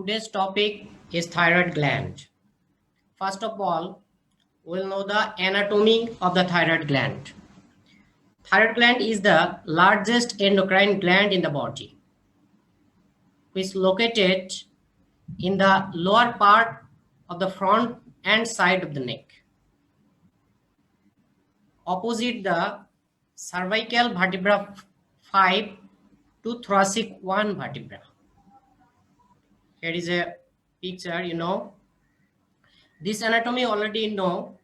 Today's topic is thyroid gland. First of all, we'll know the anatomy of the thyroid gland. Thyroid gland is the largest endocrine gland in the body, which is located in the lower part of the front and side of the neck, opposite the cervical vertebra 5 to thoracic 1 vertebra. Here is a picture, This anatomy already know.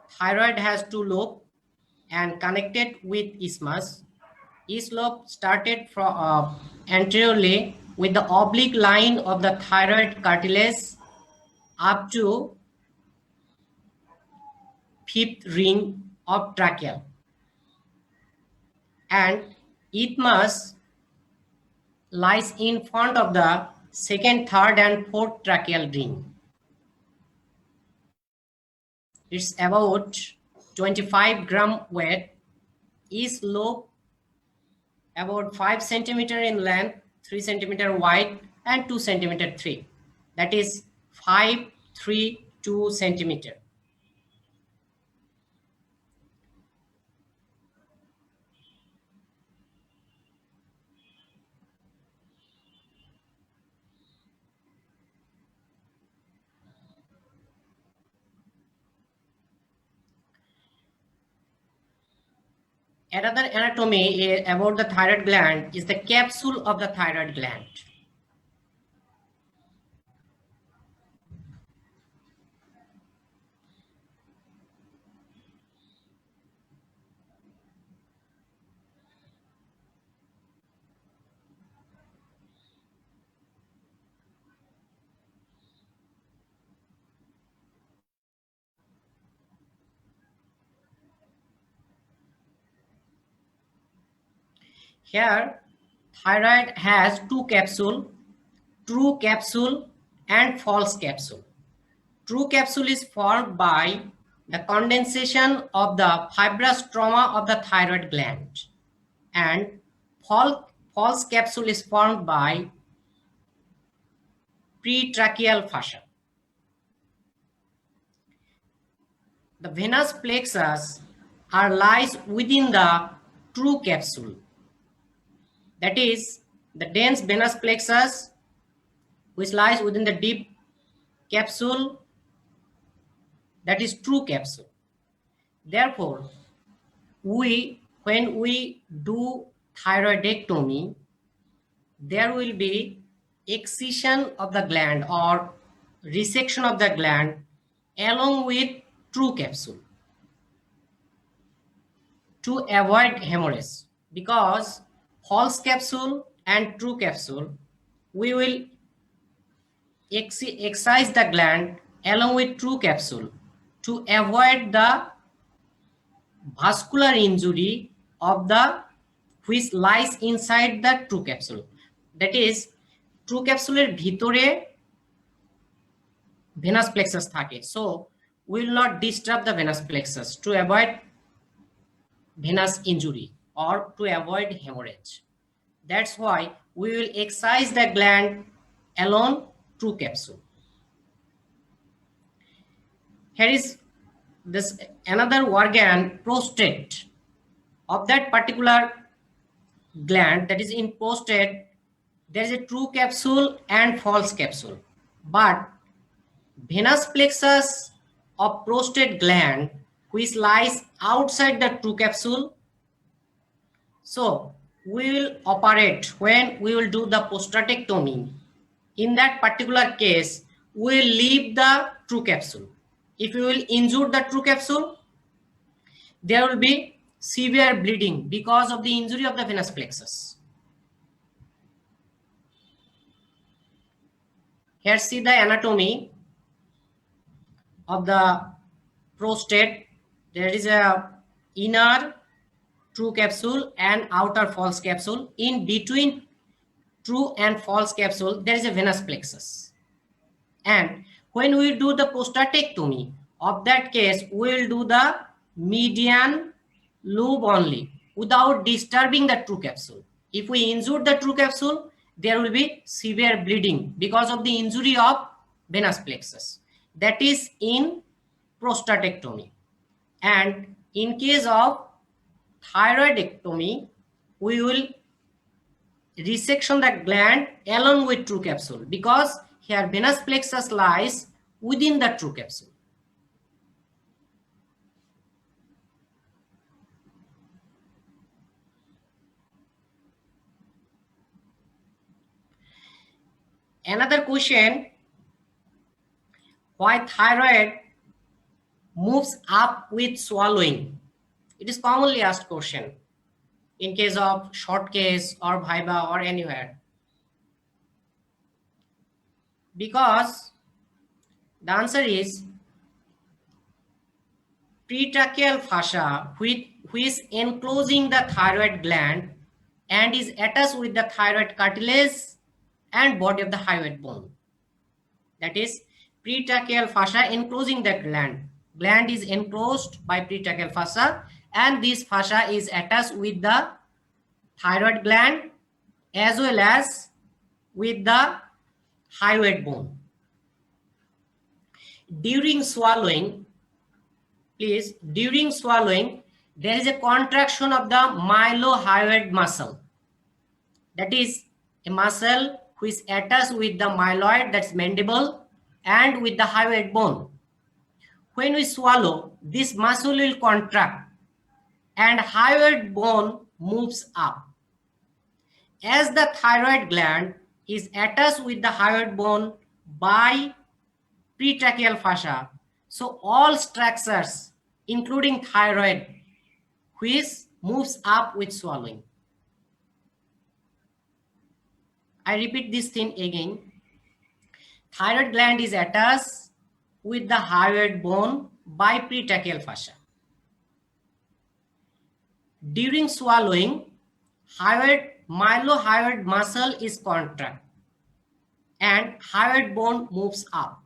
Thyroid has two lobes and connected with isthmus. Each lobe started from anteriorly with the oblique line of the thyroid cartilage up to fifth ring of tracheal, and isthmus lies in front of the second, third, and fourth tracheal ring. It's about 25 gram weight. Each lobe about 5 centimeter in length, 3 centimeter wide, and 2 centimeter thick. That is 5, 3, 2 centimeter. Another anatomy about the thyroid gland is the capsule of the thyroid gland. Here, thyroid has two capsules, true capsule and false capsule. True capsule is formed by the condensation of the fibrous stroma of the thyroid gland, and false capsule is formed by pretracheal fascia. The venous plexus lies within the true capsule. That is, the dense venous plexus, which lies within the deep capsule, that is true capsule. Therefore, when we do thyroidectomy, there will be excision of the gland or resection of the gland along with true capsule to avoid hemorrhage. Because false capsule and true capsule, we will excise the gland along with true capsule to avoid the vascular injury of the which lies inside the true capsule. That is, true capsule bhitore venous plexus thake. So we will not disturb the venous plexus to avoid venous injury or to avoid hemorrhage. That's why we will excise the gland along true capsule. Here is this another organ, prostate. Of that particular gland, that is in prostate, there is a true capsule and false capsule. But venous plexus of prostate gland, which lies outside the true capsule, so we will operate when we will do the prostatectomy. In that particular case, we will leave the true capsule. If we will injure the true capsule, there will be severe bleeding because of the injury of the venous plexus. Here see the anatomy of the prostate. There is a inner true capsule and outer false capsule. In between true and false capsule, there is a venous plexus. And when we do the prostatectomy, of that case, we will do the median lobe only without disturbing the true capsule. If we injure the true capsule, there will be severe bleeding because of the injury of venous plexus. That is in prostatectomy. And in case of thyroidectomy, we will resection the gland along with true capsule because here venous plexus lies within the true capsule. Another question, why thyroid moves up with swallowing? It is commonly asked question in case of short case or viva or anywhere. Because the answer is pretracheal fascia, which is enclosing the thyroid gland and is attached with the thyroid cartilage and body of the thyroid bone. That is pretracheal fascia enclosing the gland. Gland is enclosed by pretracheal fascia, and this fascia is attached with the thyroid gland as well as with the thyroid bone. During swallowing, please, during swallowing, there is a contraction of the mylohyoid muscle. That is a muscle which is attached with the myloid, that's mandible, and with the hyoid bone. When we swallow, this muscle will contract and hyoid bone moves up. As the thyroid gland is attached with the hyoid bone by pretracheal fascia, so all structures including thyroid which moves up with swallowing. I repeat this thing again. Thyroid gland is attached with the hyoid bone by pretracheal fascia. During swallowing, mylohyoid muscle is contract and hyoid bone moves up.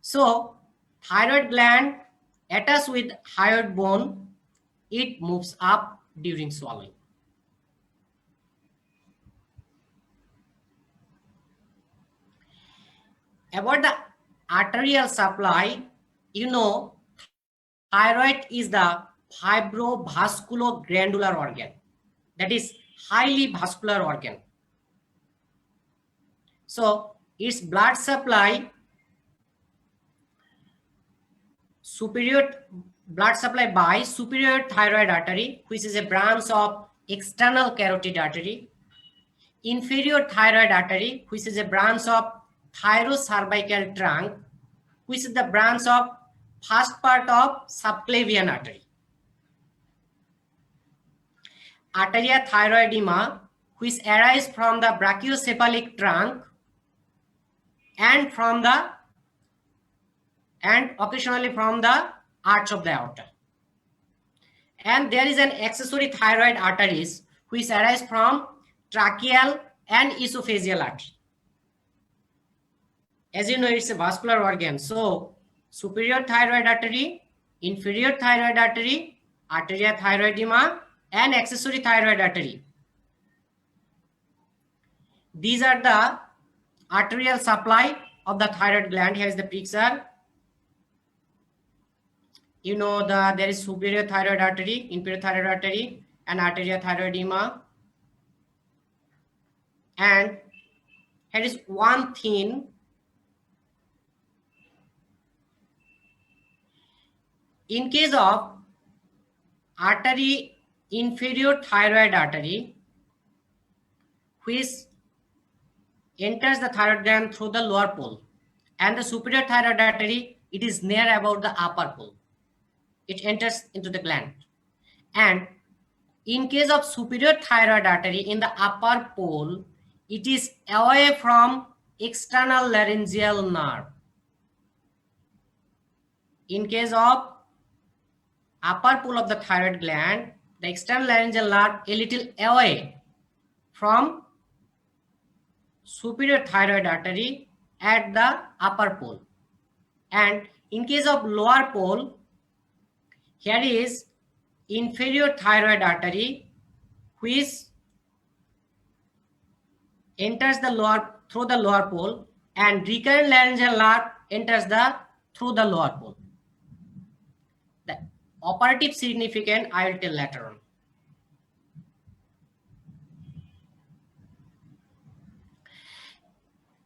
So thyroid gland attached with hyoid bone, it moves up during swallowing. About the arterial supply, you know, thyroid is the fibrovasculoglandular organ, that is highly vascular organ. So its blood supply, blood supply by superior thyroid artery, which is a branch of external carotid artery, inferior thyroid artery, which is a branch of thyrocervical trunk, which is the branch of first part of subclavian artery. Arteria thyroidema, which arises from the brachiocephalic trunk and occasionally from the arch of the aorta. And there is an accessory thyroid arteries which arise from tracheal and esophageal artery. As you know, it's a vascular organ. So superior thyroid artery, inferior thyroid artery, arteria thyroidema, and accessory thyroid artery. These are the arterial supply of the thyroid gland. Here is the picture. You know, there is superior thyroid artery, inferior thyroid artery, and arteria thyroidema. And here is one thing. In case of artery, inferior thyroid artery, which enters the thyroid gland through the lower pole, and the superior thyroid artery, it is near about the upper pole. It enters into the gland. And in case of superior thyroid artery in the upper pole, it is away from external laryngeal nerve. In case of upper pole of the thyroid gland, the external laryngeal nerve a little away from superior thyroid artery at the upper pole. And in case of lower pole, here is inferior thyroid artery which enters the lower through the lower pole, and recurrent laryngeal nerve enters through the lower pole. The operative significant I will tell later on.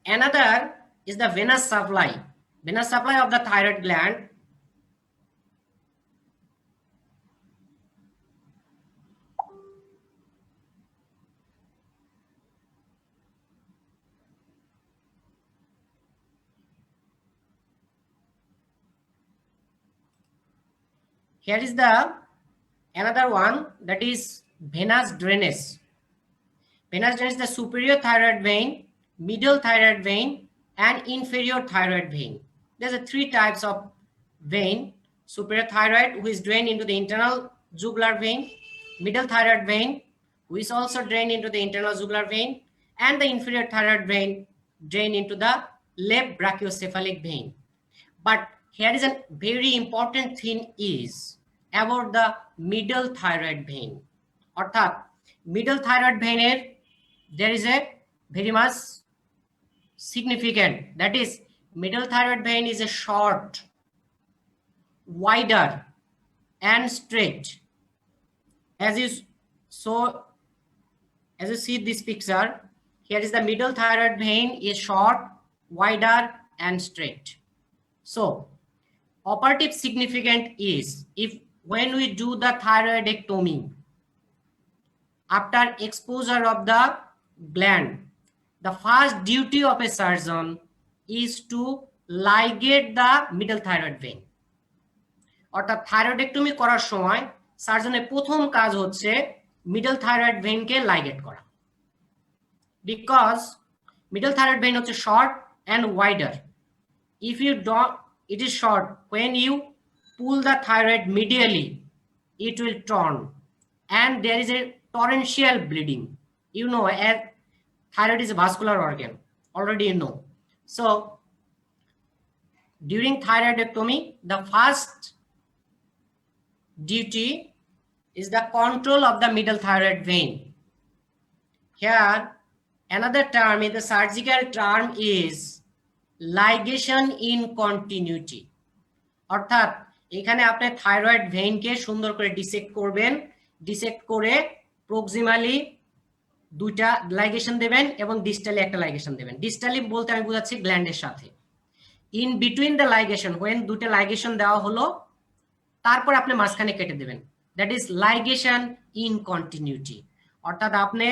Another is the venous supply. Venous supply of the thyroid gland. Here is the another one, that is venous drainage. Venous drainage is the superior thyroid vein, middle thyroid vein, and inferior thyroid vein. There's a three types of vein: superior thyroid, which is drained into the internal jugular vein; middle thyroid vein, which also drain into the internal jugular vein; and the inferior thyroid vein drain into the left brachiocephalic vein. But here is a very important thing is about the middle thyroid vein. অর্থাৎ middle thyroid vein there is a very much significant, that is middle thyroid vein is a short, wider, and straight. As you see this picture, here is the middle thyroid vein is short, wider, and straight. So operative significant is if when we do the thyroidectomy, after exposure of the gland, the first duty of a surgeon is to ligate the middle thyroid vein. অর্থাৎ thyroidectomy করার সময় সার্জনের প্রথম কাজ হচ্ছে middle thyroid ভেইনকে ligate করা, because middle thyroid vein হচ্ছে short and wider. If you don't, it is short. When you pull the thyroid medially, it will torn, and there is a torrential bleeding. You know, as thyroid is a vascular organ, already you know. So during thyroidectomy, the first duty is the control of the middle thyroid vein. Here another term in the surgical term is ligation in continuity. অর্থাৎ এখানে আপনি thyroid ভেইনকে সুন্দর করে dissect করবেন, dissect করে proximally দুইটা ligation দেবেন এবং ডিস্টালি একটা লাইগেশন দেবেন. ডিস্টালি বলতে আমি বোঝাচ্ছি গ্ল্যান্ডের সাথে. In between the ligation, when দুটো লাইগেশন দেওয়া হলো তারপর আপনি মাঝখানে কেটে দেবেন, that is ligation in continuity. অর্থাৎ আপনি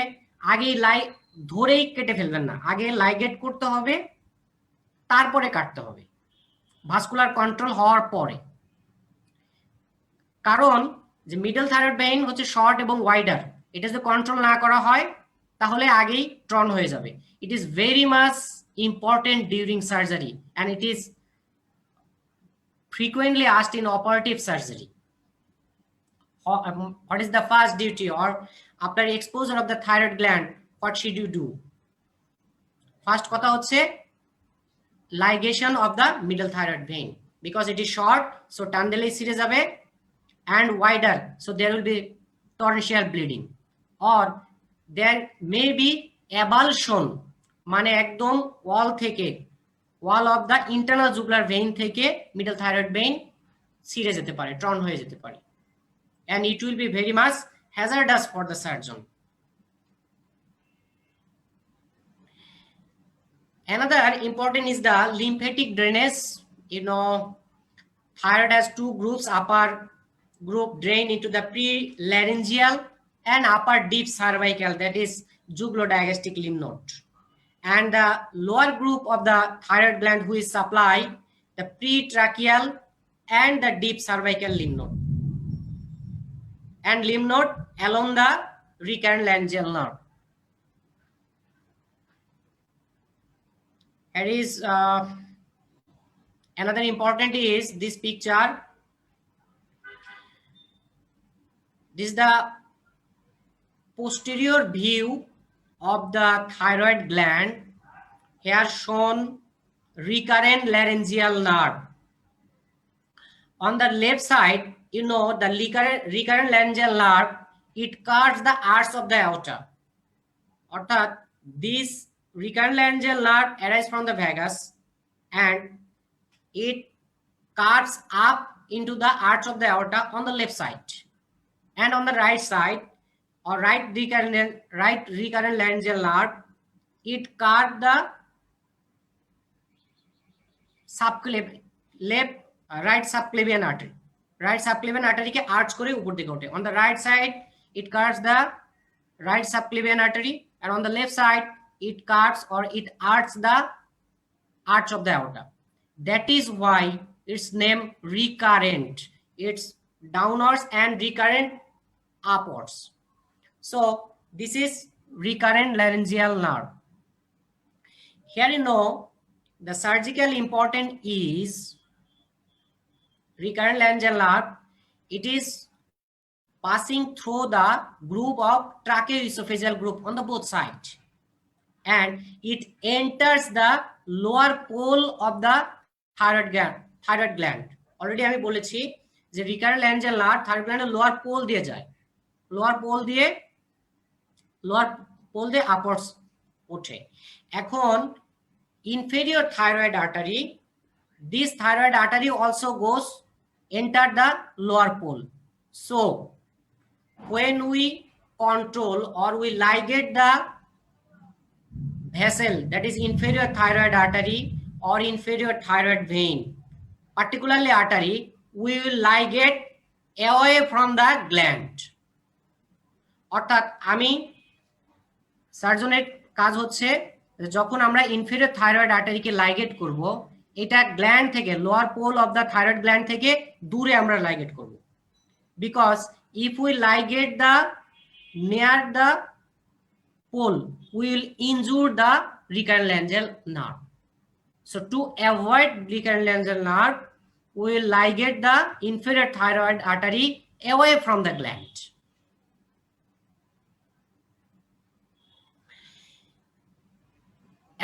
আগেই ধরেই কেটে ফেলবেন না, আগে লাইগেট করতে হবে তারপরে কাটতে হবে, ভাস্কুলার কন্ট্রোল হওয়ার পরে. কারণ যে মিডল থাইরয়েড ভেইন হচ্ছে শর্ট এবং ওয়াইডার, এটা যদি কন্ট্রোল না করা হয় তাহলে আগেই ট্রন হয়ে যাবে. It is very much important during surgery and it is frequently asked in operative surgery. What is the first duty, or after exposure of the thyroid gland, what should you do? First কথা হচ্ছে ligation of the middle thyroid vein, because it is short, so টান দিলেই ছিঁড়ে যাবে, and wider, so there will be torrential bleeding, or there may be avulsion, মানে একদম wall থেকে, wall of the internal jugular vein থেকে middle thyroid vein ছিঁড়ে যেতে পারে, ট্রন হয়ে যেতে পারে, and it will be very much hazardous for the surgeon. Another important is the lymphatic drainage. You know, thyroid has two groups. Upper group drain into the pre-laryngeal and upper deep cervical, that is jugulo-digastric lymph node. And the lower group of the thyroid gland who is supply the pretracheal and the deep cervical lymph node, and lymph node along the recurrent laryngeal nerve. Here is another important is this picture. This is the posterior view of the thyroid gland. Here shown recurrent laryngeal nerve. On the left side, you know, the recurrent laryngeal nerve, it curves the arch of the aorta. অর্থাৎ this recurrent laryngeal nerve arises from the vagus and it curves up into the arch of the aorta on the left side, and on the right side or right recurrent laryngeal nerve, it curves the right subclavian artery. Right subclavian artery ke arch kore upor dike oঠে. On the right side it curves the right subclavian artery, and on the left side it curves or it arches the arch of the aorta. That is why its name recurrent. It's downwards and recurrent upwards. So this is recurrent laryngeal nerve. Here you know the surgical important is recurrent laryngeal nerve. It is passing through the groove of tracheoesophageal groove on the both sides, and it enters the lower pole of the thyroid gland. Already আমি বলেছি যে recurrent laryngeal nerve thyroid gland lower pole দিয়ে যায়, lower pole দিয়ে upwards ওঠে। এখন inferior thyroid artery, this thyroid artery also goes enter the lower pole. So when we control or we ligate the vessel, that is inferior thyroid artery or inferior thyroid vein, particularly artery, we will ligate away from the gland. অর্থাৎ আমি সার্জনের কাজ হচ্ছে যখন আমরা inferior thyroid আর্টারিকে ligate করব, এটা gland থেকে lower pole of the thyroid gland থেকে দূরে আমরা লাইগেট করব, because if we ligate the near the pole, we will injure the recurrent laryngeal nerve. So to avoid recurrent laryngeal nerve, we will ligate the inferior thyroid artery away from the gland.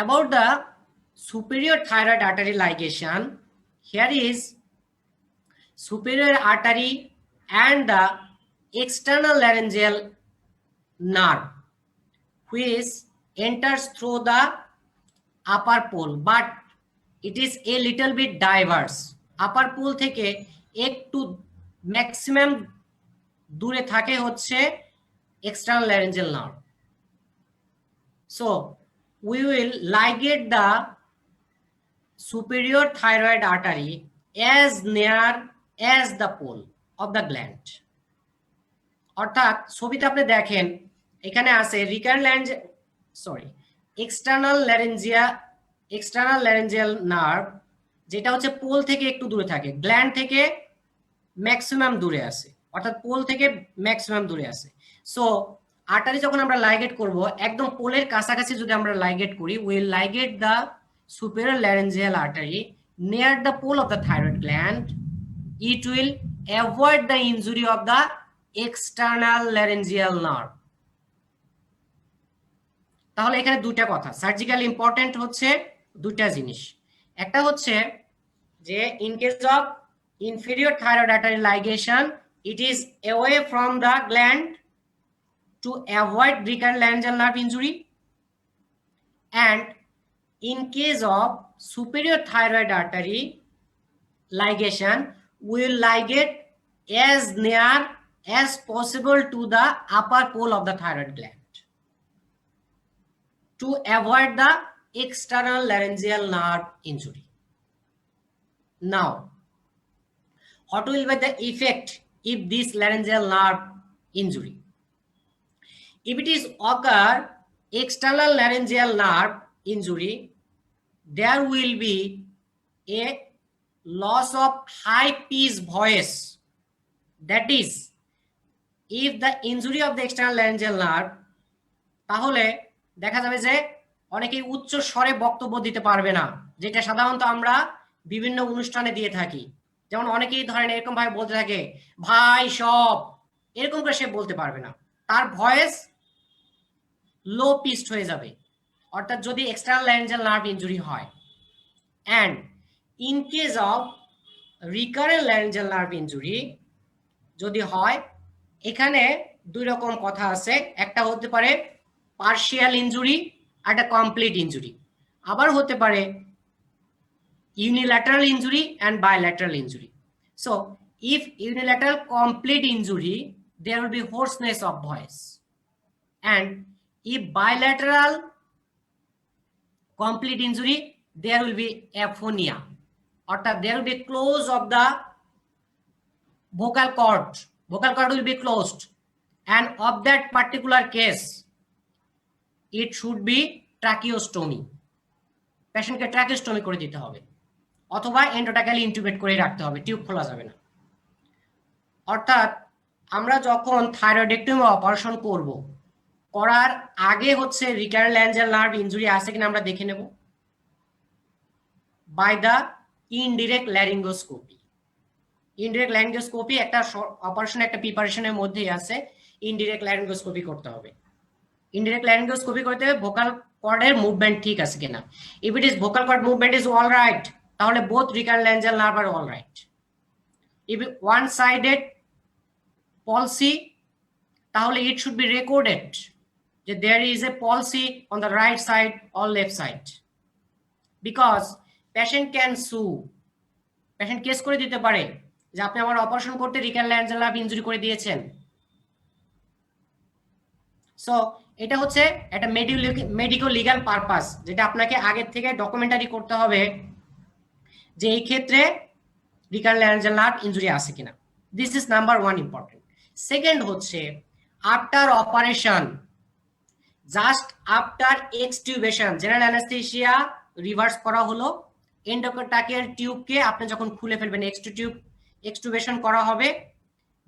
About the superior thyroid artery ligation, here is superior artery and the external laryngeal nerve which enters through the upper pole, but it is a little bit diverse. Upper pole থেকে একটু maximum দূরে থাকে হচ্ছে external laryngeal nerve. So we will ligate the superior thyroid artery as near as the pole of the gland. অর্থাৎ ছবিতে আপনি দেখেন এখানে আছে external laryngeal nerve, যেটা হচ্ছে পোল থেকে একটু দূরে থাকে, গ্ল্যান্ড থেকে ম্যাক্সিমাম দূরে আছে, অর্থাৎ পোল থেকে ম্যাক্সিমাম দূরে আছে। সো আর্টারি যখন আমরা লাইগেট করব, একদম পোলের কাছাকাছি যদি আমরা লাইগেট করি, will ligate the superior laryngeal artery near the pole of the thyroid gland. It will avoid the injury of the external laryngeal nerve. তাহলে এখানে দুটো কথা, সার্জিক্যাল ইম্পর্টেন্ট হচ্ছে দুটো জিনিস। একটা হচ্ছে যে in case of inferior thyroid artery ligation, it is away from the gland to avoid recurrent laryngeal nerve injury, and in case of superior thyroid artery ligation, we will ligate as near as possible to the upper pole of the thyroid gland to avoid the external laryngeal nerve injury. Now, what will be the effect if this laryngeal nerve injury? If it is occur external laryngeal nerve injury, there will be a loss of high pitch voice. That is, if the injury of the external laryngeal nerve, তাহলে দেখা যাবে যে অনেকেই উচ্চ স্বরে বক্তব্য দিতে পারবে না, যেটা সাধারণত আমরা বিভিন্ন অনুষ্ঠানে দিয়ে থাকি। যেমন অনেকেই ধরেন এরকম ভাবে বলতে থাকে ভাই সব, এরকম করে সে বলতে পারবে না, তার ভয়েস লো পিচড হয়ে যাবে, অর্থাৎ যদি এক্সটার্নাল laryngeal nerve ইনজুরি হয়। And in case of recurrent laryngeal nerve injury যদি হয়, এখানে দুই রকম কথা আছে। একটা হতে পারে পার্শিয়াল ইনজুরি একটা কমপ্লিট ইনজুরি, আবার হতে পারে unilateral injury and bilateral injury. So if unilateral complete injury, there will be hoarseness of voice, and if bilateral complete injury, there will be aphonia, or there will be close of the vocal cord will be closed, and of that particular case it should be tracheostomy, patient K tracheostomy করে দিতে হবে, অথবা এন্ডোটাকালি ইন্টিউবেট করে রাখতে হবে, tube খোলা যাবে না। অর্থাৎ আমরা যখন থাইরয়েডেক্টমি অপারেশন করব, করার আগে হচ্ছে রিকারেন্ট ল্যাঞ্জাল নার্ভ ইনজুরি আছে কিনা আমরা দেখে নেব by the indirect laryngoscopy. Indirect laryngoscopy একটা অপারেশন, একটা প্রিপারেশনের মধ্যেই আছে, ইনডিরেক্ট ল্যারিঙ্গোস্কোপি করতে হবে। ইনডিরেক্ট ল্যারিঙ্গোস্কোপি করতে হবে ভোকাল কর্ডের মুভমেন্ট ঠিক আছে কিনা। If it is vocal cord movement is all right, তাহলে বোথ রিকারেন্ট ল্যাঞ্জাল নার্ভ আর all right. If one sided palsy, তাহলে it should be recorded যে there is a palsy on the right side or left side, because patient can sue, patient case করে দিতে পারে যে আপনি আমার operation করতে রিকারেন্ট ল্যাঞ্জাল নার্ভ ইনজুরি করে দিয়েছেন। সো এটা হচ্ছে একটা মেডিকো লিগ্যাল পারপাস, যেটা আপনাকে আগে থেকে ডকুমেন্টারি করতে হবে যে এই ক্ষেত্রে রিকারেন্ট ল্যাঞ্জাল নার্ভ ইনজুরি আছে কিনা। This is number 1 important. Second হচ্ছে after operation, just after extubation, general anaesthesia reverse করা হলো, এন্ডোটার্কিয়াল টিউবকে আপনি যখন খুলে ফেলবেন, এক্সটিউবেশন করা হবে,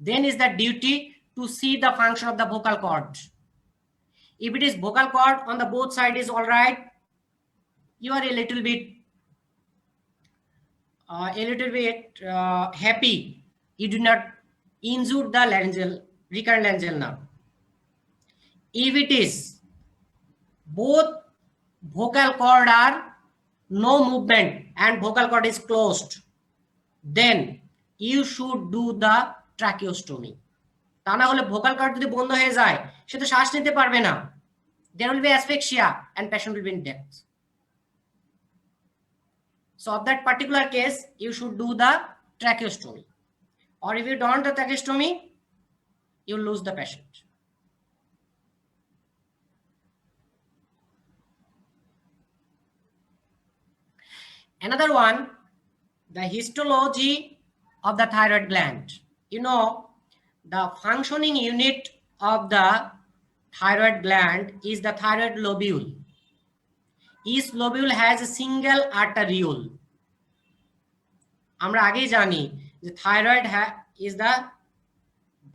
then is the duty to see the function of the vocal cord. If it is vocal cord on the both side is all right, you are a little bit happy. You do not injure the recurrent laryngeal nerve. If it is both vocal cord are no movement and vocal cord is closed, then you should do the tracheostomy. তা না হলে vocal cord যদি বন্ধ হয়ে যায়, সে তো শ্বাস নিতে পারবে না, there will be asphyxia and patient will be in death. So of that particular case, you should do the tracheostomy, or if you don't do the tracheostomy, you lose the patient. Another one, the histology of the thyroid gland. You know, the functioning unit of the thyroid gland is the thyroid lobule. Each lobule has a single arteriole. আমরা আগেই জানি যে thyroid is the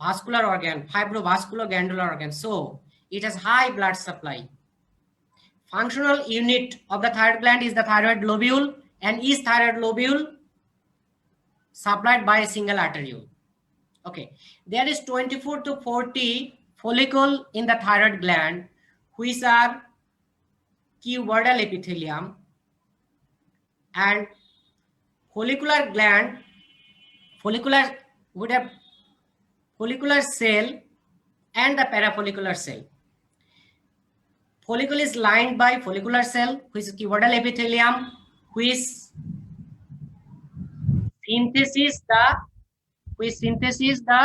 vascular organ, fibrovasculoglandular organ, so it has high blood supply. Functional unit of the thyroid gland is the thyroid lobule, and each thyroid lobule supplied by a single arteriole. Okay, there is 24 to 40 follicle in the thyroid gland, which are cuboidal epithelium, and follicular gland, would have follicular cell and the parafollicular cell. Follicle is lined by follicular cell, which is cuboidal epithelium, which synthesis the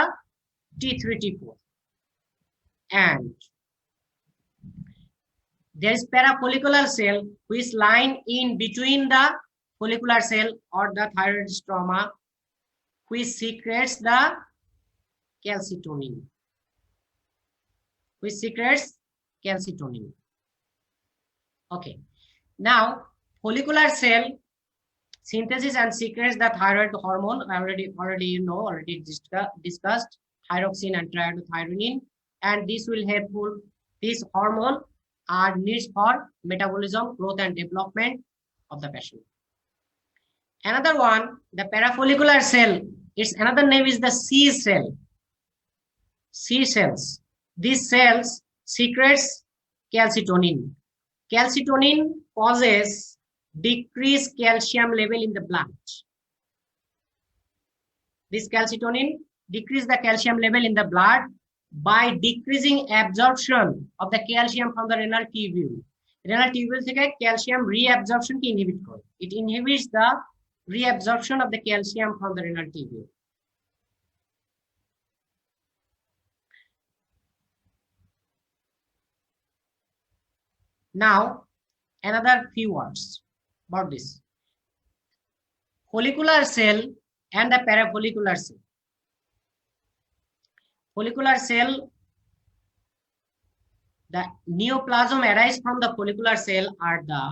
T3 T4, and there is parafollicular cell which line in between the follicular cell or the thyroid stroma, which secretes the calcitonin. Okay, now follicular cell synthesis and secretes the thyroid hormone. Already discussed thyroxine and triiodothyronine, and this will helpful. This hormone are needs for metabolism, growth and development of the patient. Another one, the parafollicular cell, its another name is the C cell. C cells. These cells secretes calcitonin. Calcitonin causes decreased calcium level in the blood. This calcitonin decrease the calcium level in the blood by decreasing absorption of the calcium from the renal tubule. renal tubule থেকে calcium reabsorption কি inhibit করে, it inhibits the reabsorption of the calcium from the renal tubule. Now another few words about this follicular cell and the parafollicular cell. Follicular cell, the neoplasm arise from the follicular cell are the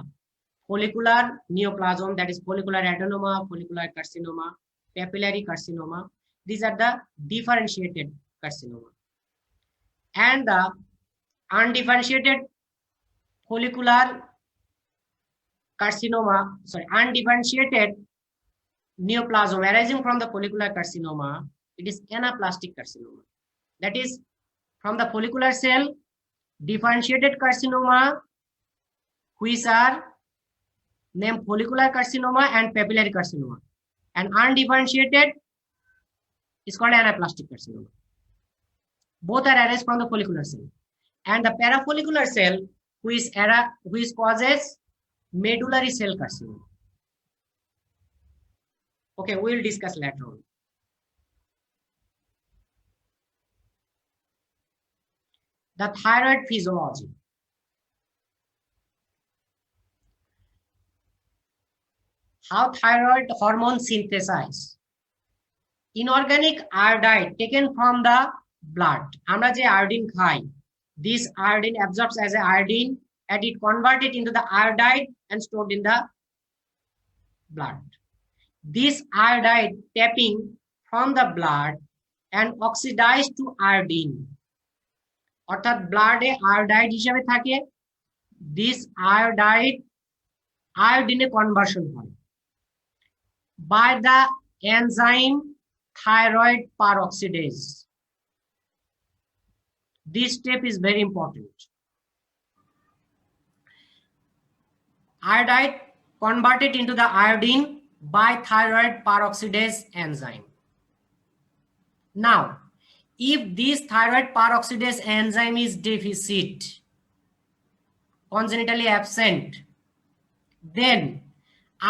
follicular neoplasm, that is follicular adenoma, follicular carcinoma, papillary carcinoma. These are the differentiated carcinoma. And the undifferentiated follicular carcinoma, undifferentiated neoplasm arising from the follicular carcinoma, it is anaplastic carcinoma. That is, from the follicular cell, differentiated carcinoma, which are named follicular carcinoma and papillary carcinoma, and undifferentiated is called anaplastic carcinoma. Both are arising from the follicular cell. And the parafollicular cell, which causes medullary cell carcinoma. Okay, we'll discuss later on. The thyroid physiology. How thyroid hormone synthesize. Inorganic iodide taken from the blood. আমরা যে iodine খাই, this iodine absorbs as a iodine and it converted into the iodide and stored in the blood. This iodide tapping from the blood and oxidized to iodine. অর্থাৎ ব্লাডে iodide হিসেবে থাকে, this iodide আয়োডিনে conversion হয় by the enzyme thyroid peroxidase. This step is very important. Iodide converted into the iodine by thyroid peroxidase enzyme. Now, if this thyroid peroxidase enzyme is deficient, congenitally absent, then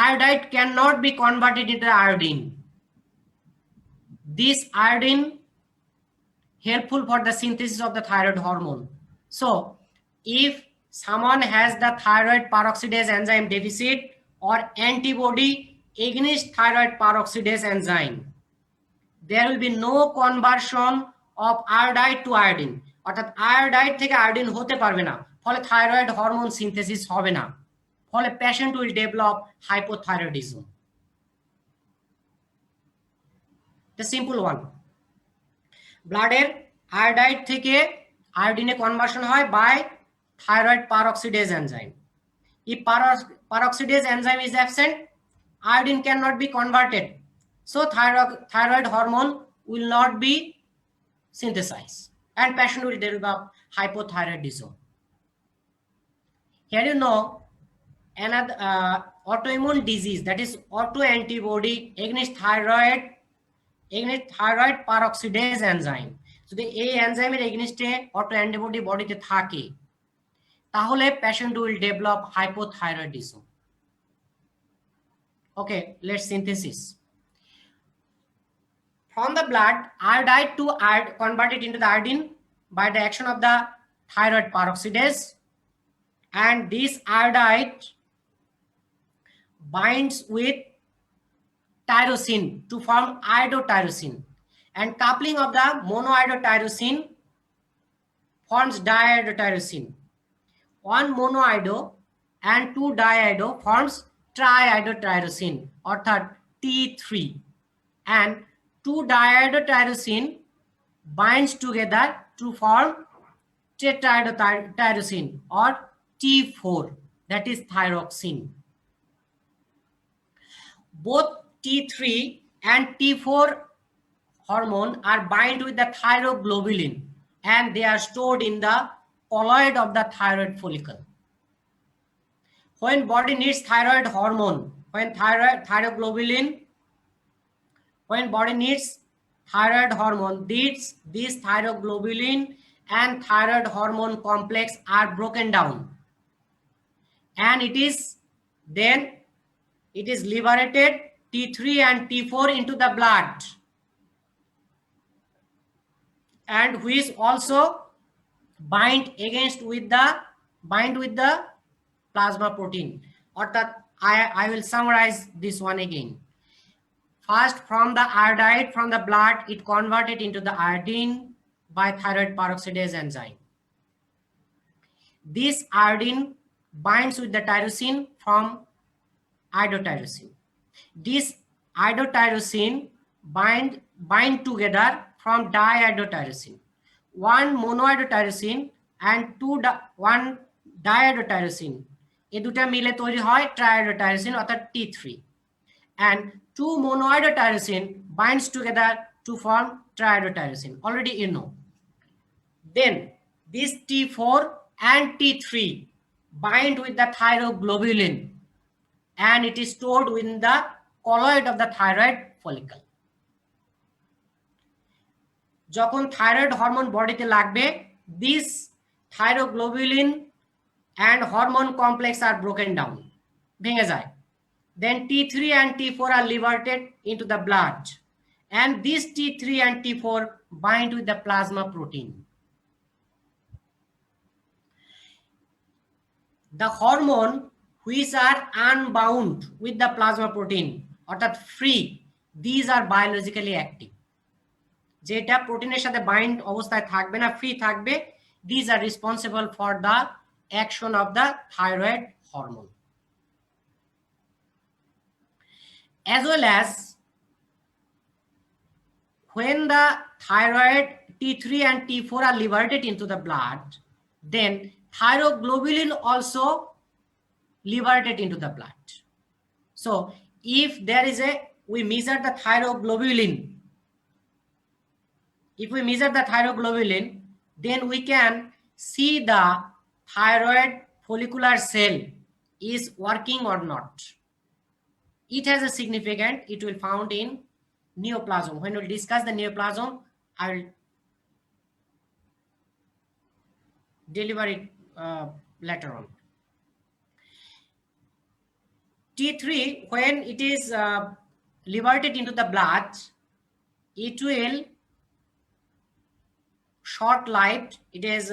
iodide cannot be converted into iodine. This iodine helpful for the synthesis of the thyroid hormone. So, if someone has the thyroid peroxidase enzyme deficit or antibody against thyroid peroxidase enzyme, there will be no conversion of iodide to iodine. অর্থাৎ iodide থেকে iodine হতে পারবে না, ফলে thyroid hormone synthesis হবে না, ফলে patient will develop hypothyroidism. The simple one, ব্লাডের আয়োডাইড থেকে আয়োডিনে কনভার্সন হয় by thyroid peroxidase enzyme. If peroxidase enzyme is absent, iodine cannot be converted, so thyroid hormone will not be synthesized and patient will develop hypothyroidism. Here you know another autoimmune disease, that is autoantibody against thyroid peroxidase enzyme. যদি এই এনজাইমের এগেইনস্টে auto antibody বডিতে থাকে, তাহলে patient will develop hypothyroidism. Okay, let's synthesis. From the blood, iodide to converted into the iodine by the action of the thyroid peroxidase, and this iodide binds with tyrosine to form iodotyrosine, and coupling of the monoiodotyrosine forms diiodotyrosine. One monoiodo and two diiodo forms triiodotyrosine, অর্থাৎ T3, and two diiodotyrosine binds together to form tetraiodotyrosine or T4, that is thyroxine. Both T3 and T4 hormone are bind with the thyroglobulin and they are stored in the colloid of the thyroid follicle. When body needs thyroid hormone, when body needs thyroid hormone, this thyroglobulin and thyroid hormone complex are broken down and it is liberated T3 and T4 into the blood, and which also bind with the plasma protein. Or that I will summarize this one again. First, from the iodide from the blood, it converted into the iodine by thyroid peroxidase enzyme. This iodine binds with the tyrosine from iodotyrosine. This iodotyrosine bind together from diiodotyrosine. One monoiodotyrosine and one diiodotyrosine. এই দুটা মিলে তৈরি হয় ট্রাইওডোটাইরোসিন অর্থাৎ T3, and two monoiodotyrosine binds together to form triiodotyrosine. Already you know. Then this T4 and T3 bind with the thyroglobulin, and it is stored within the colloid of the thyroid follicle. যখন thyroid hormone বডিতে লাগবে, this thyroglobulin and hormone complex are broken down, ভেঙে যায়. Then T3 and T4 are liberated into the blood, and these T3 and T4 bind with the plasma protein. The hormone which are unbound with the plasma protein, অর্থাৎ free, these are biologically active. যেটা প্রোটিনের সাথে bind অবস্থায় থাকবে না, free থাকবে, these are responsible for the action of the thyroid hormone. As well as when the thyroid T3 and T4 are liberated into the blood, then thyroglobulin also liberated into the blood. So if there is we measure the thyroglobulin, then we can see the thyroid follicular cell is working or not. It has a significance. It will found in neoplasm. When we discuss the neoplasm, I will deliver it later on. T3, when it is liberated into the blood, it will short-lived. It is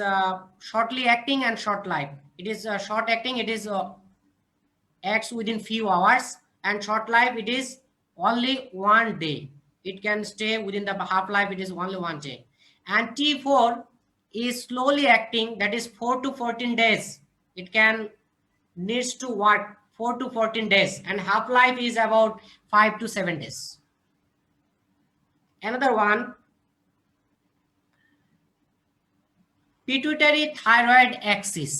shortly acting and short-lived. It is short acting. It is acts within few hours, and short-lived, it is only 1 day. It can stay within the half-life. It is only 1 day. And T4 is slowly acting. That is 4 to 14 days. It can needs to work 4 to 14 days, and half-life is about 5 to 7 days. Another one, pituitary thyroid axis.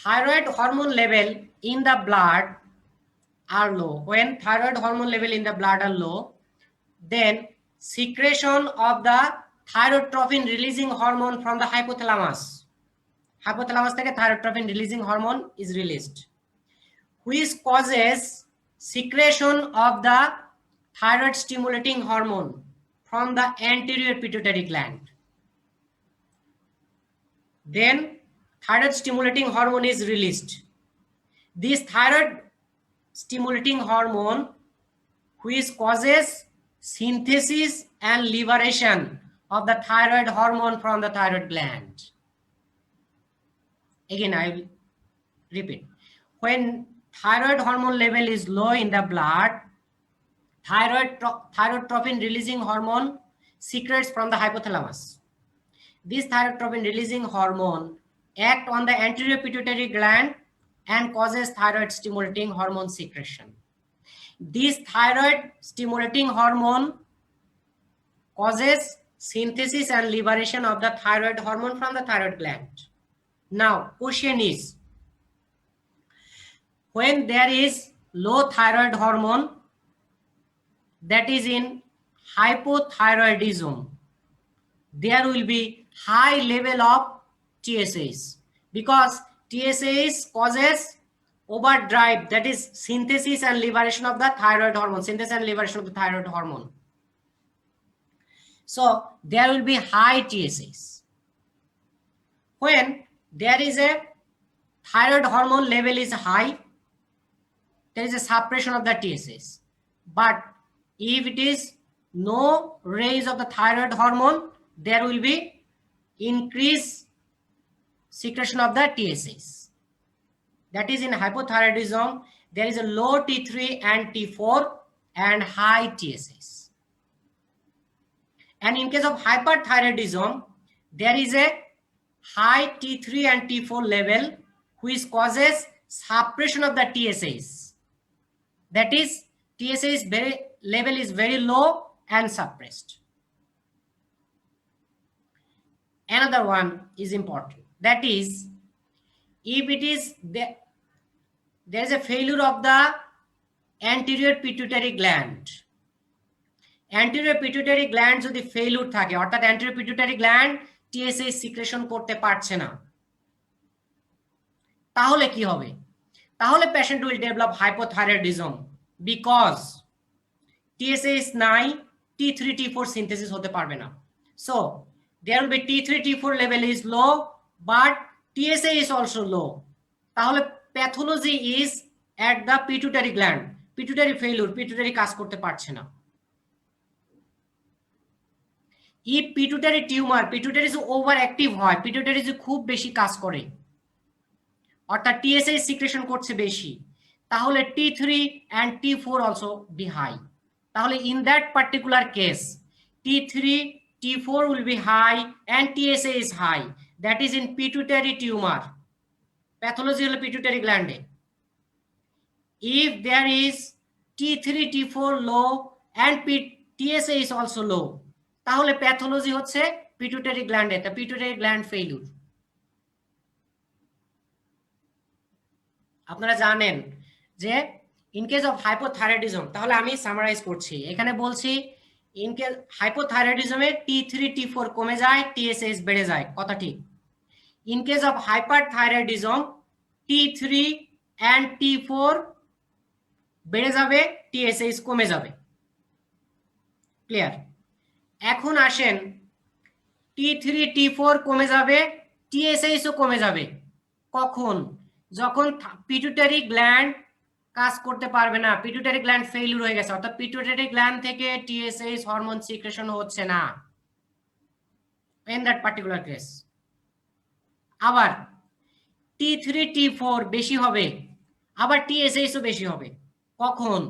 Thyroid hormone level in the blood are low. When thyroid hormone level in the blood are low, then secretion of the thyrotropin releasing hormone from the hypothalamus. Hypothalamus থেকে thyrotropin releasing hormone is released, which causes secretion of the thyroid stimulating hormone from the anterior pituitary gland. Then thyroid stimulating hormone is released. This thyroid stimulating hormone, which causes synthesis and liberation of the thyroid hormone from the thyroid gland. Again, I will repeat. When thyroid hormone level is low in the blood, thyrotropin releasing hormone secretes from the hypothalamus. This thyrotropin releasing hormone act on the anterior pituitary gland and causes thyroid stimulating hormone secretion. This thyroid stimulating hormone causes synthesis and liberation of the thyroid hormone from the thyroid gland. Now, question is, when there is low thyroid hormone, that is in hypothyroidism, there will be high level of TSH, because TSH causes overdrive, that is synthesis and liberation of the thyroid hormone, So there will be high TSH. when there is a thyroid hormone level is high, there is a suppression of the TSH. But if it is no raise of the thyroid hormone, there will be increased secretion of the TSH. That is, in hypothyroidism, there is a low T3 and T4 and high TSH. And in case of hyperthyroidism, there is a high T3 and T4 level, which causes suppression of the TSH. That is, TSH level is very low and suppressed. Another one is important. That is, if it is there is a failure of the anterior pituitary gland. Anterior pituitary gland যদি failure থাকে, অর্থাৎ anterior pituitary gland TSH secretion করতে পারছে না, তাহলে কি হবে? তাহলে patient will develop hypothyroidism because TSH নাই, T3 T4 synthesis হতে পারবে না. So there will be T3 T4 level is low but TSH is also low. তাহলে pathology is at the pituitary gland. Pituitary failure, pituitary কাজ করতে পারছে না. If pituitary tumor, pituitary overactive হয়, pituitary খুব বেশি কাজ করে, অর্থাৎ TSH সিক্রেশন করছে বেশি, তাহলে T3 and T4 also be high. তাহলে in that particular case T3 T4 will be high and TSH is high. That is in pituitary tumor. Pathology হলো pituitary gland. If there is T3 T4 low and TSH is also low, তাহলে pathology হচ্ছে pituitary গ্ল্যান্ডে, তা pituitary gland failure. আপনারা জানেন যে in case of hypothyroidism, তাহলে আমি summarise করছি, এখানে বলছি ইন কেস হাইপোথাইরয়েডিজমে T3 T4 কমে যায়, TSH বেড়ে যায়, কথা ঠিক। In case of hyperthyroidism T3 and T4 বেড়ে যাবে, TSH কমে যাবে। ক্লিয়ার? এখন আসেন, T3 T4 কমে যাবে, TSH ও কমে যাবে, কখন? যখন পিটুইটারি গ্ল্যান্ড কাজ করতে পারবে না, পিটুইটারি গ্ল্যান্ড ফেইলিউর হয়ে গেছে, অর্থাৎ পিটুইটারি গ্ল্যান্ড থেকে TSH হরমোন সিক্রেশন হচ্ছে না, in that particular case। আবার T3 T4 বেশি হবে, আবার TSH ও বেশি হবে, কখন?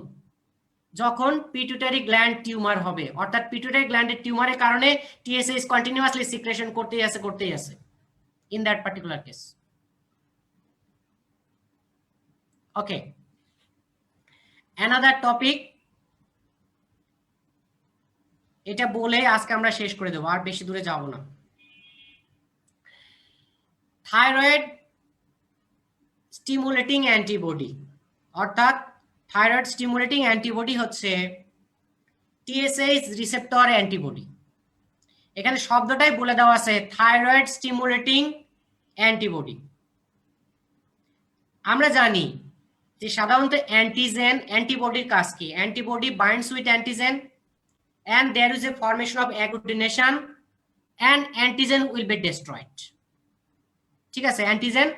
যখন পিটুইটারি গ্ল্যান্ড টিউমার হবে, অর্থাৎ পিটুইটারি গ্ল্যান্ডের টিউমারের কারণে TSH কন্টিনিউয়াসলি সিক্রেশন করতেই আছে, in that particular case। Okay, another topic, এটা বলে আজকে আমরা শেষ করে দেব, আর বেশি দূরে যাব না। থাইরয়েড স্টিমুলেটিং অ্যান্টিবডি, অর্থাৎ থাইরয়েড স্টিমুলেটিং অ্যান্টিবডি হচ্ছে TSH রিসেপ্টর অ্যান্টিবডি। এখানে শব্দটাই বলে দেওয়া আছে, থাইরয়েড স্টিমুলেটিং অ্যান্টিবডি। আমরা জানি যে সাধারণত অ্যান্টিজেন, অ্যান্টিবডির কাজ কি? Antibody binds with antigen and there is a formation of agglutination and antigen will be destroyed। ঠিক আছে, অ্যান্টিজেন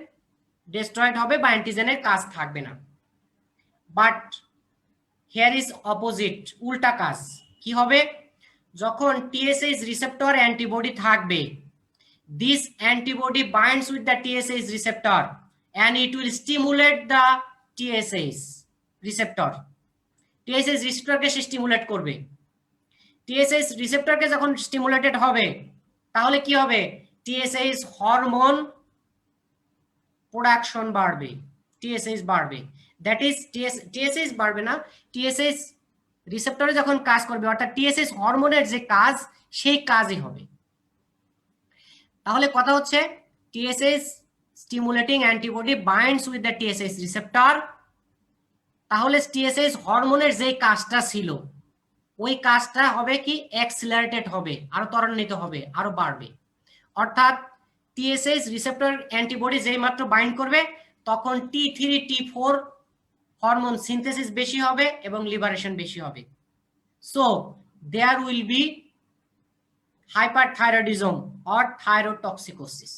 destroyed হবে বা অ্যান্টিজেনের কাজ থাকবে না। বাট হিয়ার ইজ অপোজিট, উল্টা কাজ। কি হবে? যখন TSH রিসেপ্টর অ্যান্টিবডি থাকবে, this antibody binds with the TSH receptor and it will stimulate the TSH receptor। TSH রিসেপ্টরকে সে স্টিমুলেট করবে। TSH রিসেপ্টরকে যখন স্টিমুলেটেড হবে, তাহলে কি হবে? TSH হরমোন প্রোডাকশন বাড়বে, TSH বাড়বে। দ্যাট ইজ TSH বাড়বে না, TSH রিসেপ্টরে যখন কাজ করবে, অর্থাৎ TSH হরমোনের যে কাজ, সেই কাজই হবে। তাহলে কথা হচ্ছে TSH stimulating antibody binds with the TSH receptor, তাহলে TSH হরমোনের যে কাজটা ছিল, ওই কাজটা হবে কি? অ্যাক্সিলারেটেড হবে, আরো ত্বরান্বিত হবে, আরো বাড়বে। অর্থাৎ TSH রিসেপ্টর অ্যান্টিবডি যেই মাত্র বাইন্ড করবে, তখন T3 T4 হরমোন সিনথেসিস বেশি হবে এবং লিবারেশন বেশি হবে। So there will be hyperthyroidism or thyrotoxicosis।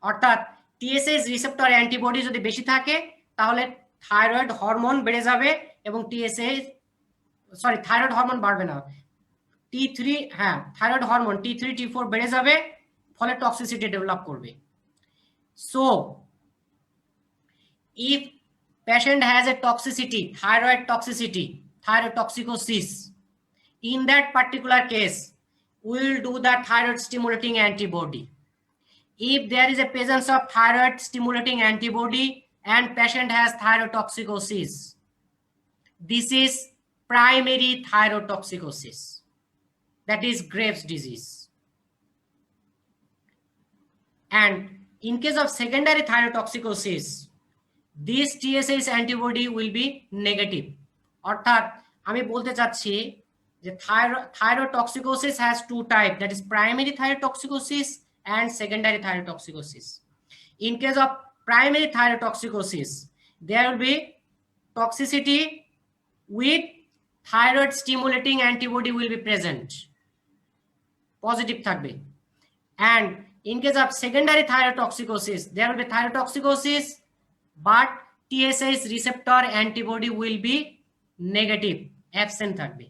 অর্থাৎ টিএসএইচ রিসেপ্টর অ্যান্টিবডি যদি বেশি থাকে তাহলে থাইরয়েড হরমোন বেড়ে যাবে এবং থাইরয়েড হরমোন বাড়বে না, T3, হ্যাঁ থাইরয়েড হরমোন T3 T4 বেড়ে যাবে, ফলে টক্সিসিটি ডেভেলপ করবে। So if patient has a toxicity, thyroid toxicity, thyrotoxicosis, in that particular case we will do the thyroid stimulating antibody. If there is a presence of thyroid stimulating antibody and patient has thyrotoxicosis, this is primary thyrotoxicosis, that is Graves' disease. And in case of secondary thyrotoxicosis, this TSH antibody will be negative. অর্থাৎ আমি বলতে চাচ্ছি যে thyrotoxicosis has two types, that is primary thyrotoxicosis and secondary thyrotoxicosis. In case of primary thyrotoxicosis, there will be toxicity with thyroid stimulating antibody will be present, positive থাকবে. And in case of secondary thyrotoxicosis, there will be thyrotoxicosis but TSH receptor antibody will be negative, absent থাকবে.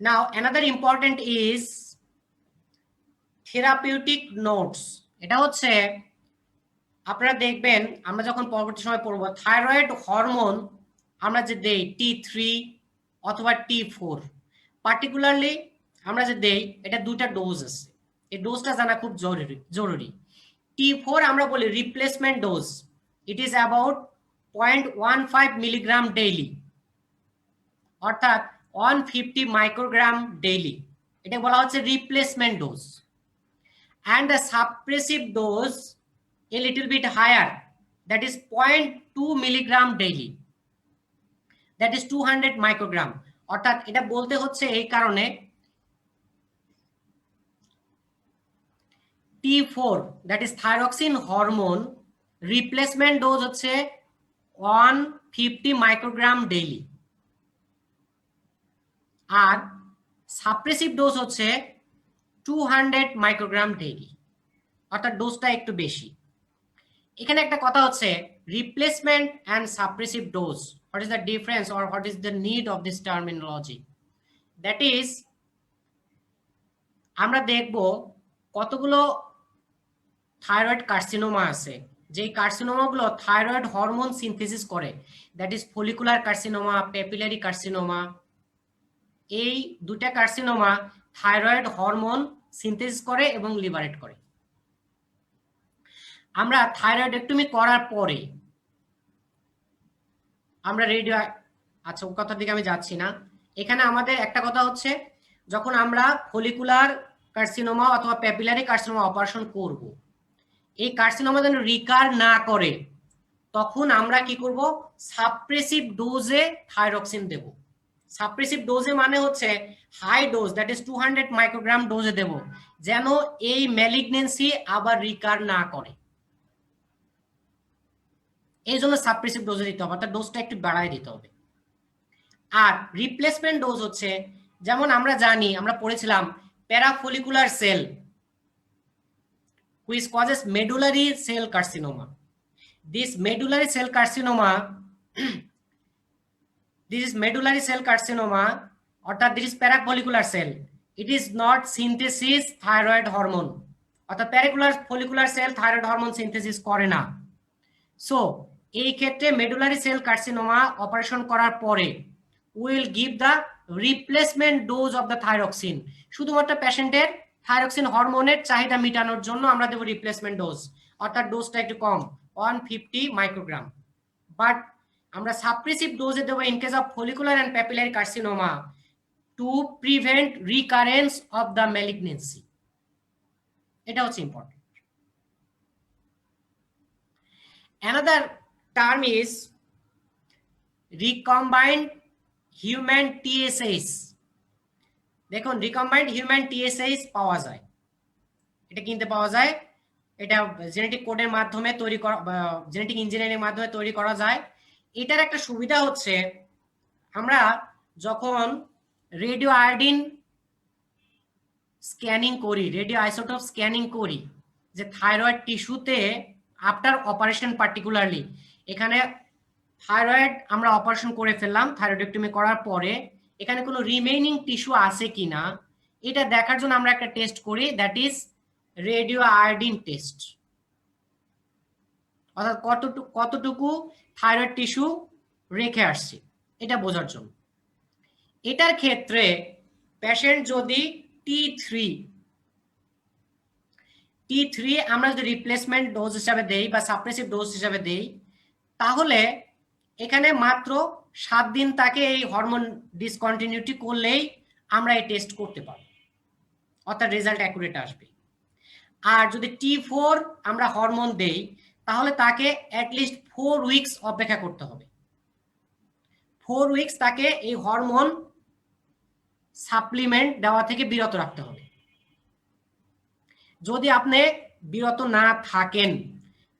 Now another important is therapeutic notes. এটা হচ্ছে আপনারা দেখবেন আমরা যখন পরবর্তী সময় পড়ব থাইরয়েড হরমোন আমরা যে দেই T3 অথবা T4, পার্টিকুলারলি আমরা যে দেই এটা দুইটা ডোজ আছে, এই ডোজটা জানা খুব জরুরি। T4 আমরা বলি replacement dose, it is about 0.15 milligram daily, অর্থাৎ 150 মাইক্রোগ্রাম ডেইলি, এটা বলা হচ্ছে replacement dose. and the suppressive dose a little bit higher, that is 0.2 milligram daily, that is 200 microgram. অর্থাৎ এটা বলতে হচ্ছে এই কারণে T4 that is thyroxine hormone replacement dose হচ্ছে 150 microgram daily আর সাপ্রেসিভ ডোজ হচ্ছে 200 মাইক্রোগ্রাম ডেইলি, অর্থাৎ ডোজটা একটু বেশি। এখানে একটা কথা হচ্ছে replacement and suppressive dose, what is the difference or what is the need of this terminology? That is আমরা দেখব কতগুলো থাইরয়েড কার্সিনোমা আছে, যে কার্সিনোমাগুলো থাইরয়েড হরমোন সিনথেসিস করে, that is follicular carcinoma, papillary carcinoma. এই দুটা কার্সিনোমা থাইরয়েড হরমোন সিনথেসিস করে এবং লিবারেট করে। আমরা থাইরয়েডেক্টমি করার পরে আমরা রেডিও, আচ্ছা ওই কথার দিকে আমি যাচ্ছি না, এখানে আমাদের একটা কথা হচ্ছে যখন আমরা ফলিকুলার কার্সিনোমা অথবা পেপিলারি কার্সিনোমা অপারেশন করব, এই কার্সিনোমা যেন রিকার না করে তখন আমরা কি করব, সাপ্রেসিভ ডোজে থাইরক্সিন দেব। সাপ্রেসিভ ডোজে মানে হচ্ছে high dose, that is 200 microgram ডোজে দেব, যেন এই ম্যালিগনেন্সি আবার রিকার না করে। এই জন্য সাপ্রেসিভ ডোজে দিতে হবে, অর্থাৎ ডোজটা একটু বাড়ায় দিতে হবে। আর রিপ্লেসমেন্ট ডোজ হচ্ছে যেমন আমরা জানি, আমরা পড়েছিলাম প্যারাফলিকুলার sell which causes medullary cell carcinoma. This medullary cell carcinoma this is medullary cell carcinoma, অর্থাৎ this is parafollicular cell, it is not synthesis thyroid hormone, অর্থাৎ parafollicular cell thyroid hormone synthesis করে না। সো এই ক্ষেত্রে medullary cell carcinoma operation করার পরে will give the replacement dose of the thyroxine, শুধুমাত্র পেশেন্টের থাইরক্সিন হরমোনের চাহিদা মেটানোর জন্য আমরা দেব রিপ্লেসমেন্ট ডোজ, অর্থাৎ ডোজটা একটু কম 150 মাইক্রোগ্রাম। বাট আমরা সাপ্রেসিভ ডোজে দেব in case of follicular and papillary carcinoma to prevent recurrence of the malignancy, এটা হচ্ছে important. Another term is recombined human TSH. দেখুন recombined human TSH পাওয়া যায়, এটা কিনতে পাওয়া যায়, এটা জেনেটিক কোডের মাধ্যমে তৈরি করা, জেনেটিক ইঞ্জিনিয়ারিং মাধ্যমে তৈরি করা যায়। এটার একটা সুবিধা হচ্ছে আমরা যখন রেডিও আয়োডিন স্ক্যানিং করি, রেডিও আইসোটোপ স্ক্যানিং করি, যে থাইরয়েড টিস্যুতে আফটার অপারেশন পার্টিকুলারলি, এখানে থাইরয়েড আমরা অপারেশন করে ফেললাম, থাইরয়েডেক্টমি করার পরে এখানে কোনো রিমেইনিং টিস্যু আছে কিনা এটা দেখার জন্য আমরা একটা টেস্ট করি, that is radio iodine test. অর্থাৎ কতটুকু থাইরয়েড টিস্যু রেখে আসছে এটা বোঝার জন্য। এটার ক্ষেত্রে পেশেন্ট যদি T3 আমরা যদি রিপ্লেসমেন্ট ডোজ হিসাবে দেই বা সাপ্রেসিভ ডোজ হিসাবে দেই, তাহলে এখানে মাত্র 7 দিন তাকে এই হরমোন ডিসকন্টিনিউটি করলেই আমরা এই টেস্ট করতে পারব, অর্থাৎ রেজাল্ট অ্যাকুরেট আসবে। আর যদি T4 আমরা হরমোন দেই তাহলে তাকে অ্যাটলিস্ট 4 উইকস অপেক্ষা করতে হবে। 4 উইকস তাকে এই হরমোন সাপ্লিমেন্ট দেওয়া থেকে বিরত রাখতে হবে। যদি আপনি বিরত না থাকেন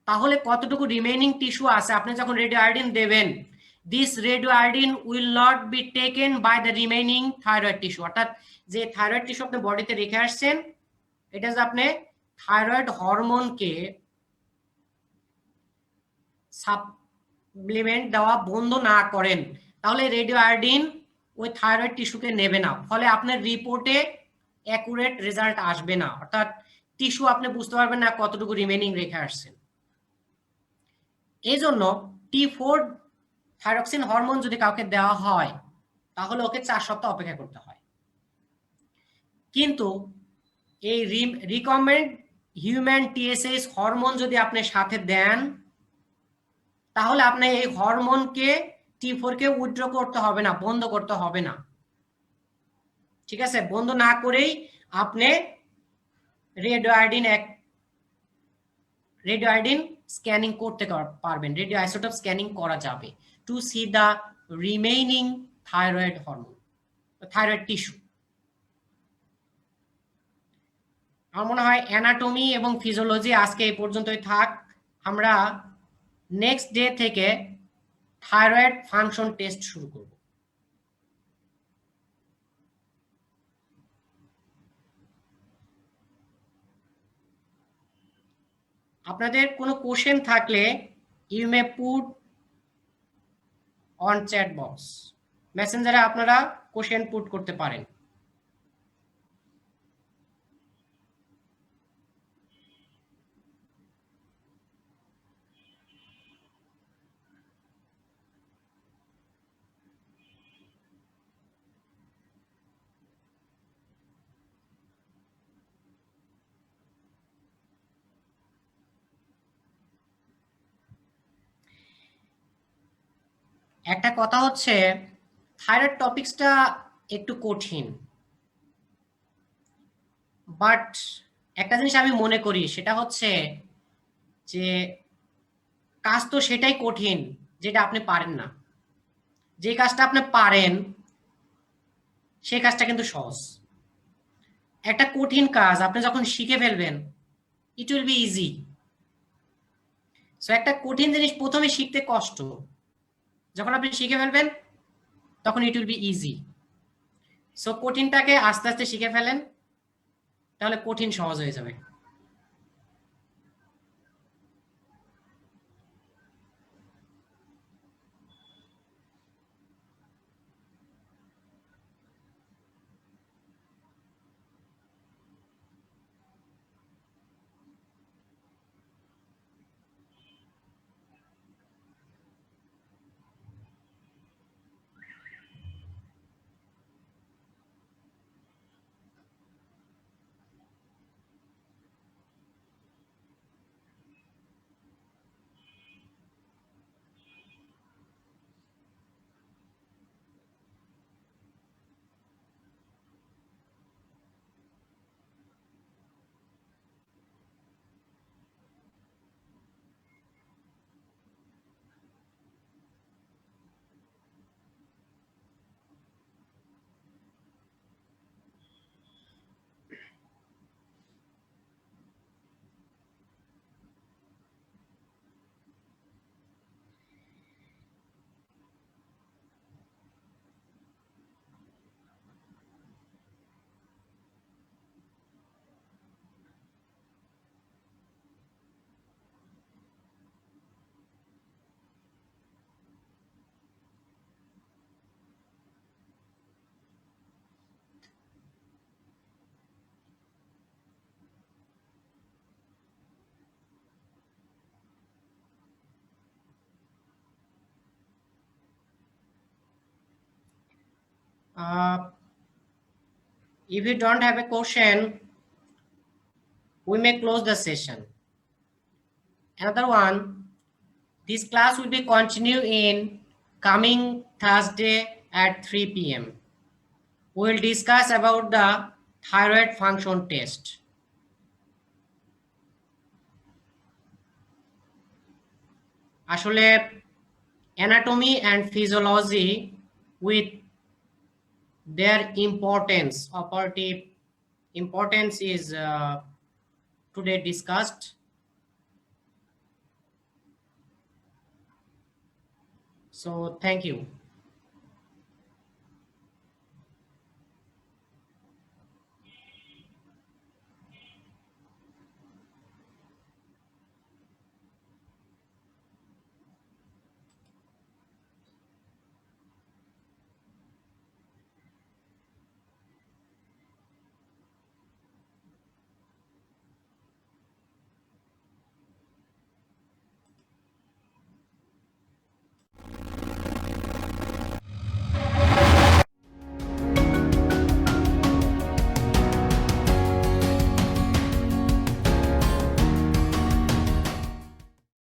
তাহলে কতটুকু রিমেইনিং টিস্যু আছে, আপনি যখন রেডিও আয়োডিন দেবেন, this radio iodine will not be taken by the remaining thyroid tissue. অর্থাৎ যে থাইরয়েড টিস্যু আপনি বডিতে রেখে আসছেন, এটা যে আপনি থাইরয়েড হরমোনকে সাপ্লিমেন্ট দেওয়া বন্ধ না করেন তাহলে রেডিও আয়োডিন ওই থাইরয়েড টিস্যুকে নেবে না, ফলে আপনার রিপোর্টে অ্যাকুরেট রেজাল্ট আসবে না, অর্থাৎ টিস্যু আপনি বুঝতে পারবেন না কতটুকু রিমেইনিং রেখে আসছেন। এই জন্য T4 থাইরক্সিন হরমোন যদি কাউকে দেওয়া হয় তাহলে ওকে 4 সপ্তাহ অপেক্ষা করতে হয়। কিন্তু এই রিকমেন্ড হিউম্যান টিএসএইচ হরমোন যদি আপনি সাথে দেন তাহলে আপনি এই হরমোনকে T4 কে উইথড্র করতে হবে না, বন্ধ করতে হবে না। ঠিক আছে, বন্ধ না করেই আপনি রেডিও আয়োডিন স্ক্যানিং করতে পারবেন, রেডিও আইসোটোপ স্ক্যানিং করা যাবে to see the remaining thyroid hormone, thyroid tissue. আমার মনে হয় অ্যানাটমি এবং ফিজিওলজি আজকে এই পর্যন্তই থাক। আমরা নেক্সট ডে থেকে থাইরয়েড ফাংশন টেস্ট শুরু করব। আপনাদের কোনো কোশ্চেন থাকলে you may put on chat box, মেসেঞ্জারে আপনারা কোশ্চেন পুট করতে পারেন। একটা কথা হচ্ছে, থাইরয়েড টপিক্সটা একটু কঠিন, বাট একটা জিনিস আমি মনে করি সেটা হচ্ছে যে কাজ তো সেটাই কঠিন যেটা আপনি পারেন না, যে কাজটা আপনি পারেন সেই কাজটা কিন্তু সহজ। একটা কঠিন কাজ আপনি যখন শিখে ফেলবেন, ইট উইল বি ইজি। সো একটা কঠিন জিনিস প্রথমে শিখতে কষ্ট, যখন আপনি শিখে ফেলবেন তখন it will be easy. So কঠিনটাকে আস্তে আস্তে শিখে ফেলেন, তাহলে কঠিন সহজ হয়ে যাবে। If you don't have a question, we may close the session. Another one, this class will be continue in coming Thursday at 3 p.m. We will discuss about the thyroid function test. আসলে anatomy and physiology with their operative importance is today discussed. So thank you.